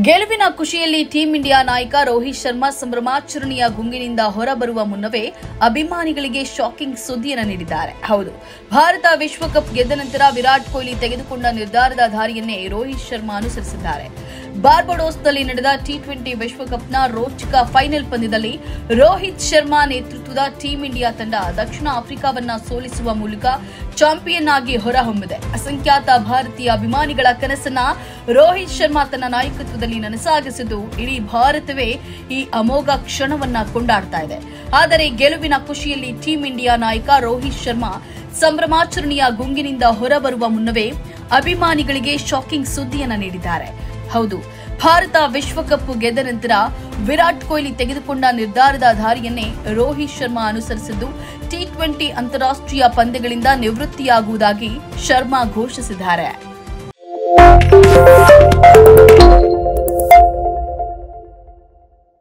ಗೆಲುವಿನ ಖುಷಿಯಲ್ಲಿ team India ನಾಯಕ ರೋಹಿತ್ ಶರ್ಮಾ ಸಂಭ್ರಮಾಚರಣೆಯ ಗುಂಗಿನಿಂದ ಹೊರಬರುವ ಮುನ್ನವೇ ಅಭಿಮಾನಿಗಳಿಗೆ ಶಾಕಿಂಗ್ ಸುದ್ದಿಯನ್ನು ನೀಡಿದ್ದಾರೆ. ಹೌದು, ಭಾರತ ವಿಶ್ವಕಪ್ ಗೆದ್ದ ನಂತರ ವಿರಾಟ್ ಕೊಹ್ಲಿ ತೆಗೆದುಕೊಂಡ ನಿರ್ಧಾರದ ದಾರಿಯನ್ನೇ ರೋಹಿತ್ ಶರ್ಮಾ ಅನುಸರಿಸಿದ್ದಾರೆ. ಬಾರ್ಬಡೋಸ್ನಲ್ಲಿ ನಡೆದ ಟಿ20 ವಿಶ್ವಕಪ್ನ ರೋಚಕ ಫೈನಲ್ ಪಂದ್ಯದಲ್ಲಿ ರೋಹಿತ್ ಶರ್ಮಾ ನೇತೃತ್ವದ ಟೀಂ ಇಂಡಿಯಾ ತಂಡ ದಕ್ಷಿಣ ಆಫ್ರಿಕಾವನ್ನ ಸೋಲಿಸುವ ಮೂಲಕ ಚಾಂಪಿಯನ್ ಆಗಿ ಹೊರಹೊಮ್ಮಿದೆ. ಅಸಂಖ್ಯಾತ ಭಾರತೀಯ ಅಭಿಮಾನಿಗಳ ಕನಸನ್ನ ರೋಹಿತ್ ಶರ್ಮಾ ತನ್ನ ನಾಯಕತ್ವದಲ್ಲಿ ನನಸಾಗಿಸಿದ್ದು ಇಡೀ ಭಾರತವೇ ಈ ಅಮೋಘ ಕ್ಷಣವನ್ನ ಕೊಂಡಾಡ್ತಾ ಇದೆ. ಆದರೆ ಗೆಲುವಿನ ಖುಷಿಯಲ್ಲಿ ಟೀಂ ಇಂಡಿಯಾ ನಾಯಕ ರೋಹಿತ್ ಶರ್ಮಾ ಸಂಭ್ರಮಾಚರಣೆಯ ಗುಂಗಿನಿಂದ ಹೊರಬರುವ ಮುನ್ನವೇ ಅಭಿಮಾನಿಗಳಿಗೆ ಶಾಕಿಂಗ್ ಸುದ್ದಿಯನ್ನ ನೀಡಿದ್ದಾರೆ. ಹೌದು, ಭಾರತ ವಿಶ್ವಕಪ್ ಗೆದ್ದ ನಂತರ ವಿರಾಟ್ ಕೊಹ್ಲಿ ತೆಗೆದುಕೊಂಡ ನಿರ್ಧಾರದ ದಾರಿಯನ್ನೇ ರೋಹಿತ್ ಶರ್ಮಾ ಅನುಸರಿಸಿದ್ದು ಟಿ20 ಅಂತಾರಾಷ್ಟ್ರೀಯ ಪಂದ್ಯಗಳಿಂದ ನಿವೃತ್ತಿಯಾಗುವುದಾಗಿ ಶರ್ಮಾ ಘೋಷಿಸಿದ್ದಾರೆ.